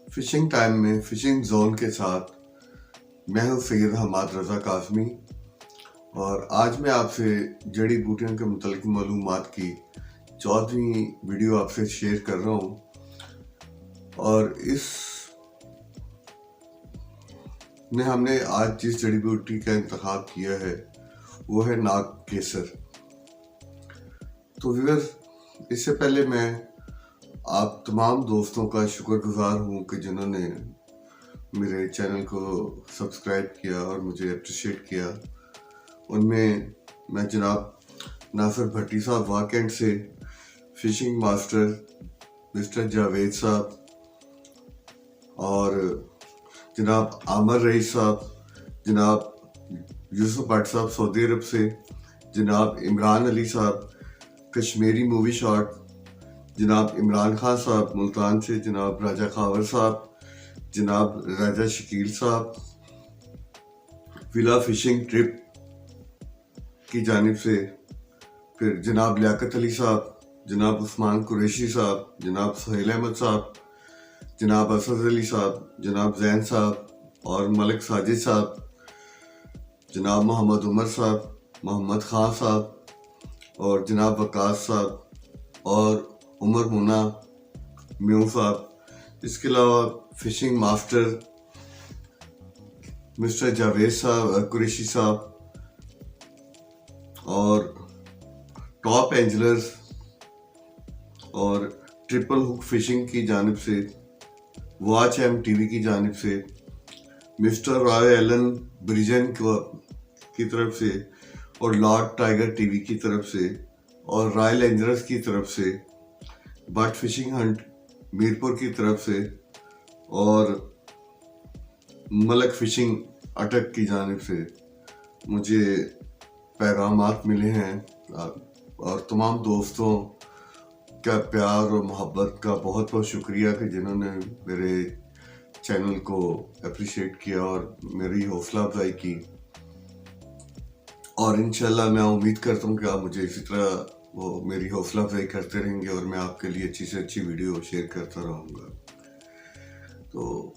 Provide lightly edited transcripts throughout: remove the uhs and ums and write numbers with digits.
Fishing time में fishing zone के साथ मैं हूं सैयद हमाद रज़ा काज़मी और आज मैं आपसे जड़ी बूटियों के मुतल्लिक़ मालूमात की 14वीं वीडियो आपसे शेयर कर रहा हूं। और इस में हमने आज जिस जड़ी बूटी का इंतखाब किया है वो है नाग केसर। तो व्यूअर्स, इससे पहले मैं आप तमाम दोस्तों का शुक्रगुजार हूँ कि जिन्होंने मेरे चैनल को सब्सक्राइब किया और मुझे अप्रिशिएट किया। उनमें मैं जनाब नासिर भट्टी साहब वाकैंड से, फिशिंग मास्टर मिस्टर जावेद साहब और जनाब आमर रईस साहब, जनाब यूसुफ भट्ट साहब सऊदी अरब से, जनाब इमरान अली साहब कश्मीरी मूवी शॉट, जनाब इमरान खान साहब मुल्तान से, जनाब राजा खावर साहब, जनाब राजा शकील साहब विला फिशिंग ट्रिप की जानिब से, फिर जनाब लियाकत अली साहब, जनाब उस्मान कुरैशी साहब, जनाब सुहेल अहमद साहब, जनाब असद अली साहब, जनाब जैन साहब और मलिक साजिद साहब, जनाब मोहम्मद उमर साहब, मोहम्मद खान साहब और जनाब वकास साहब और उमर मुना म्यू साहब। इसके अलावा फिशिंग मास्टर मिस्टर जावेद साहब कुरैशी साहब और टॉप एंजलर्स और ट्रिपल हुक फिशिंग की जानिब से, वॉच एम टीवी की जानिब से, मिस्टर रॉय एलन ब्रिजन की तरफ से और लॉर्ड टाइगर टीवी की तरफ से और रॉयल एंजलर्स की तरफ से, बट फिशिंग हंट मीरपुर की तरफ से और मलक फिशिंग अटक की जानिब से मुझे पैगामात मिले हैं। और तमाम दोस्तों का प्यार और मोहब्बत का बहुत बहुत शुक्रिया कि जिन्होंने मेरे चैनल को अप्रिशिएट किया और मेरी हौसला अफजाई की। और इंशाल्लाह मैं उम्मीद करता हूँ कि आप मुझे इसी तरह वो मेरी हौसला अफजाई करते रहेंगे और मैं आपके लिए अच्छी से अच्छी वीडियो शेयर करता रहूँगा। तो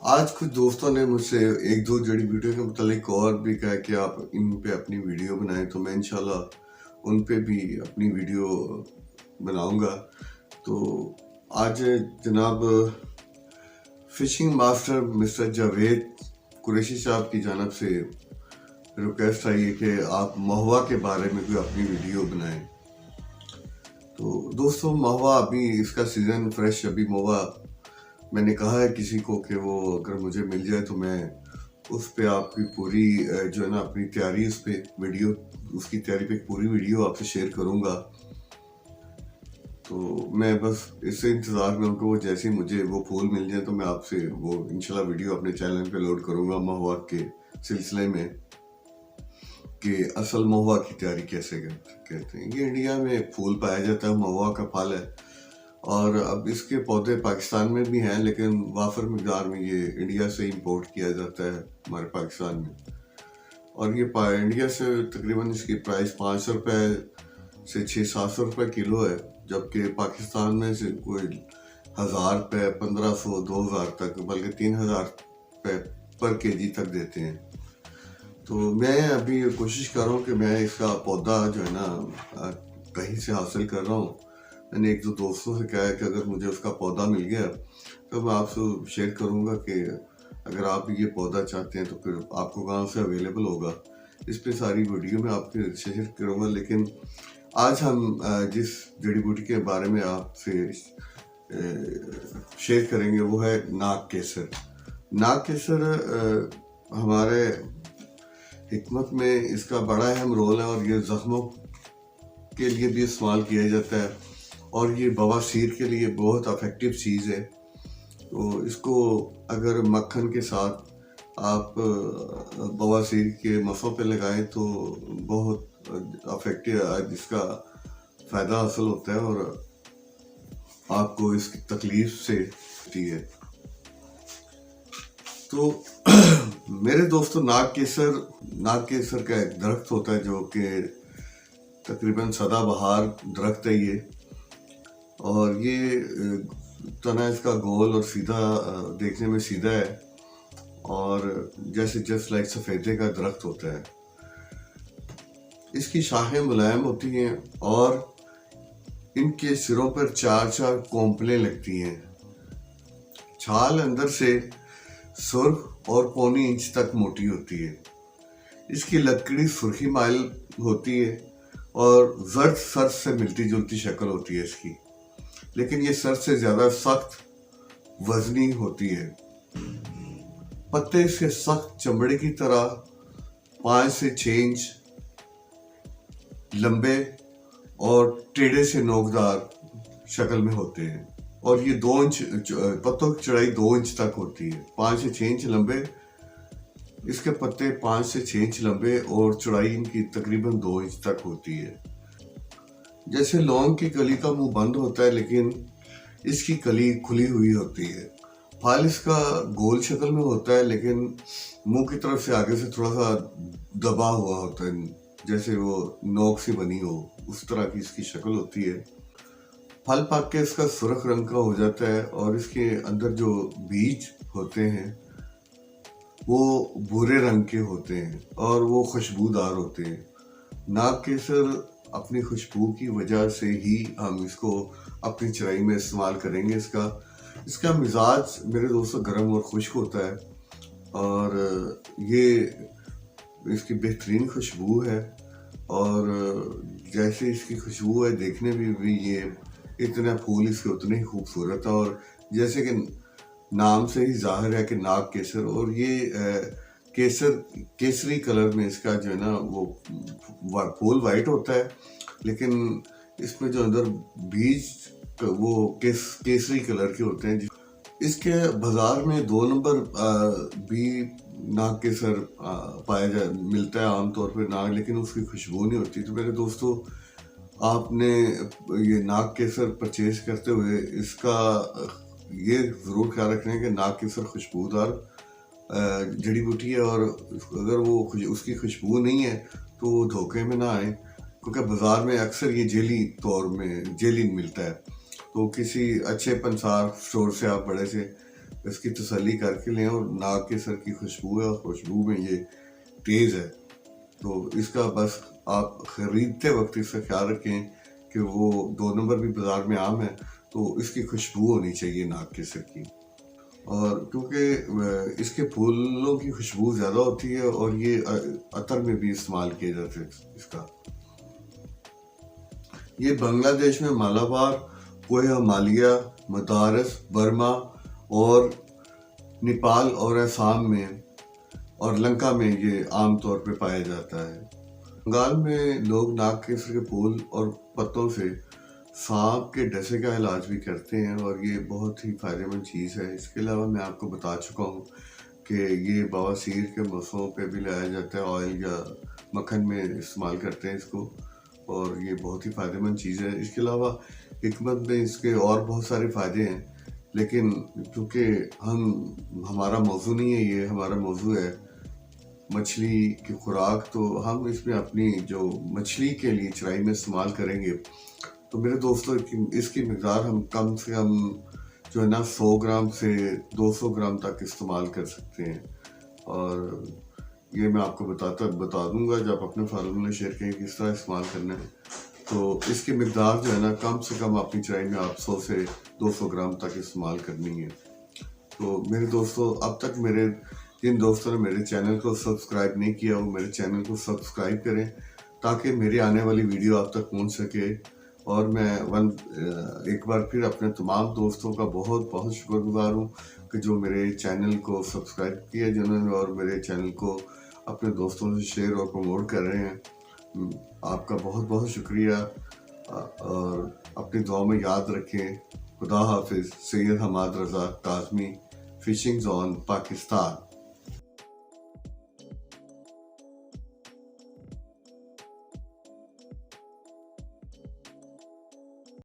आज कुछ दोस्तों ने मुझसे एक दो जड़ी बूटियों के मुतालिक और भी कहा कि आप इन पे अपनी वीडियो बनाएं, तो मैं इंशाल्लाह उन पे भी अपनी वीडियो बनाऊंगा। तो आज जनाब fishing master mister Javed Qureshi साहब की जानब से रिक्वेस्ट आई है कि आप महुआ के बारे में कोई अपनी वीडियो बनाएं। तो दोस्तों, महुआ अभी इसका सीज़न फ्रेश, अभी महुआ मैंने कहा है किसी को कि वो अगर मुझे मिल जाए तो मैं उस पे आपकी पूरी जो है ना अपनी तैयारी, उस पे वीडियो, उसकी तैयारी पे पूरी वीडियो आपसे शेयर करूँगा। तो मैं बस इससे इंतज़ार में हूँ कि वो जैसे मुझे वो फूल मिल जाए तो मैं आपसे वो इंशाल्लाह वीडियो अपने चैनल पे लोड करूँगा महुआ के सिलसिले में कि असल महुआ की तैयारी कैसे कहते हैं। ये इंडिया में फूल पाया जाता है, महुआ का फल है और अब इसके पौधे पाकिस्तान में भी हैं, लेकिन वाफर मिकदार में ये इंडिया से इंपोर्ट किया जाता है हमारे पाकिस्तान में। और ये इंडिया से तकरीबन इसकी प्राइस 500 रुपये से 600-700 रुपये किलो है, जबकि पाकिस्तान में से कोई 1000 रुपये, 1500, 2000 तक, बल्कि 3000 रुपये पर केजी तक देते हैं। तो मैं अभी कोशिश कर रहा हूँ कि मैं इसका पौधा जो है ना कहीं से हासिल कर रहा हूँ। मैंने एक दो दोस्तों से कहा है कि अगर मुझे उसका पौधा मिल गया तो मैं आपसे शेयर करूँगा कि अगर आप ये पौधा चाहते हैं तो फिर आपको कहाँ से अवेलेबल होगा। इस पे सारी वीडियो में आपके शेयर करूँगा। लेकिन आज हम जिस जड़ी बूटी के बारे में आपसे शेयर करेंगे वो है नाग केसर। नाग केसर हमारे हिकमत में इसका बड़ा अहम रोल है और ये ज़ख्मों के लिए भी इस्तेमाल किया जाता है और ये बवासीर के लिए बहुत इफेक्टिव चीज़ है। तो इसको अगर मक्खन के साथ आप बवासीर के मसों पे लगाएं तो बहुत इफेक्टिव इसका फ़ायदा हासिल होता है और आपको इसकी तकलीफ से होती है। तो मेरे दोस्तों, नाग केसर का एक दरख्त होता है जो कि तकरीबन सदाबहार दरख्त है ये, और ये तना इसका गोल और सीधा, देखने में सीधा है, और जैसे जस्ट लाइक सफ़ेदे का दरख्त होता है। इसकी शाखें मुलायम होती हैं और इनके सिरों पर 4-4 कोंपलें लगती हैं। छाल अंदर से सुर्ख और पौनी इंच तक मोटी होती है। इसकी लकड़ी सुर्खी माइल होती है और जर्द सर से मिलती जुलती शक्ल होती है इसकी, लेकिन ये सर से ज़्यादा सख्त वजनी होती है। पत्ते इसके सख्त चमड़े की तरह 5 से 6 इंच लंबे और टेढ़े से नोकदार शक्ल में होते हैं, और ये 2 इंच पत्तों की चौड़ाई 2 इंच तक होती है। 5 से 6 इंच लंबे इसके पत्ते, 5 से 6 इंच लंबे, और चौड़ाई इनकी तकरीबन 2 इंच तक होती है। जैसे लौंग की कली का मुंह बंद होता है, लेकिन इसकी कली खुली हुई होती है। फल इसका गोल शक्ल में होता है, लेकिन मुंह की तरफ से आगे से थोड़ा सा दबा हुआ होता है, जैसे वो नोक से बनी हो, उस तरह की इसकी शक्ल होती है। फल पक के इसका सुर्ख रंग का हो जाता है, और इसके अंदर जो बीज होते हैं वो भूरे रंग के होते हैं और वो खुशबूदार होते हैं। नाग केसर अपनी खुशबू की वजह से ही हम इसको अपनी चराई में इस्तेमाल करेंगे। इसका मिजाज मेरे दोस्तों गर्म और खुश्क होता है, और ये इसकी बेहतरीन खुशबू है, और जैसे इसकी खुशबू है देखने में भी ये इतना फूल इसके उतने ही खूबसूरत है, और जैसे कि नाम से ही जाहिर है कि नाग केसर, और ये केसरी कलर में इसका जो है ना वो फूल वाइट होता है, लेकिन इसमें जो अंदर बीज वो केसरी कलर के होते हैं। इसके बाजार में 2 नंबर भी नाग केसर मिलता है आमतौर पर नाग, लेकिन उसकी खुशबू नहीं होती। तो मेरे दोस्तों, आपने ये नाग केसर परचेज करते हुए इसका ये ज़रूर ख्याल रखना कि नाग केसर खुशबूदार जड़ी बूटी है, और अगर वो उसकी खुशबू नहीं है तो धोखे में ना आए, क्योंकि बाज़ार में अक्सर ये जेली मिलता है। तो किसी अच्छे पंसार स्टोर से आप बड़े से इसकी तसल्ली करके लें, और नाग केसर की खुशबू है और खुशबू में ये तेज़ है। तो इसका बस आप ख़रीदते वक्त इसका ख्याल रखें कि वो 2 नंबर भी बाज़ार में आम है, तो इसकी खुशबू होनी चाहिए नाग केसर की। और क्योंकि इसके फूलों की खुशबू ज़्यादा होती है, और ये अतर में भी इस्तेमाल किया जाता है इसका। ये बांग्लादेश में मालाबार, कोह हिमालय, मदारस, बर्मा और नेपाल और असम में और लंका में ये आम तौर पे पाया जाता है। बंगाल में लोग नाग केसर के फूल और पत्तों से सांप के डसे का इलाज भी करते हैं, और ये बहुत ही फ़ायदेमंद चीज़ है। इसके अलावा मैं आपको बता चुका हूँ कि ये बवासीर के मसलों पे भी लाया जाता है, ऑयल या मक्खन में इस्तेमाल करते हैं इसको, और ये बहुत ही फ़ायदेमंद चीज़ है। इसके अलावा हिकमत में इसके और बहुत सारे फ़ायदे हैं, लेकिन क्योंकि हमारा मौजू नहीं है, ये हमारा मौजू है मछली की खुराक, तो हम इसमें अपनी जो मछली के लिए चराई में इस्तेमाल करेंगे। तो मेरे दोस्तों, इसकी मिक़दार हम कम से कम जो है ना 100 ग्राम से 200 ग्राम तक इस्तेमाल कर सकते हैं, और ये मैं आपको बता दूंगा जब अपने फार्म में शेयर करें किस तरह इस्तेमाल करना है। तो इसकी मिक़दार जो है ना कम से कम अपनी चराई में आप 100 से 200 ग्राम तक इस्तेमाल करनी है। तो मेरे दोस्तों, अब तक जिन दोस्तों ने मेरे चैनल को सब्सक्राइब नहीं किया, वो मेरे चैनल को सब्सक्राइब करें, ताकि मेरी आने वाली वीडियो आप तक पहुंच सके। और मैं एक बार फिर अपने तमाम दोस्तों का बहुत बहुत शुक्रगुजार हूँ कि जो मेरे चैनल को सब्सक्राइब किया जिन्होंने, और मेरे चैनल को अपने दोस्तों से शेयर और प्रमोट कर रहे हैं। आपका बहुत बहुत शुक्रिया, और अपनी दुआ में याद रखें। खुदा हाफिज़। सैयद हमाद रज़ा काज़मी, फिशिंग जोन, पाकिस्तान।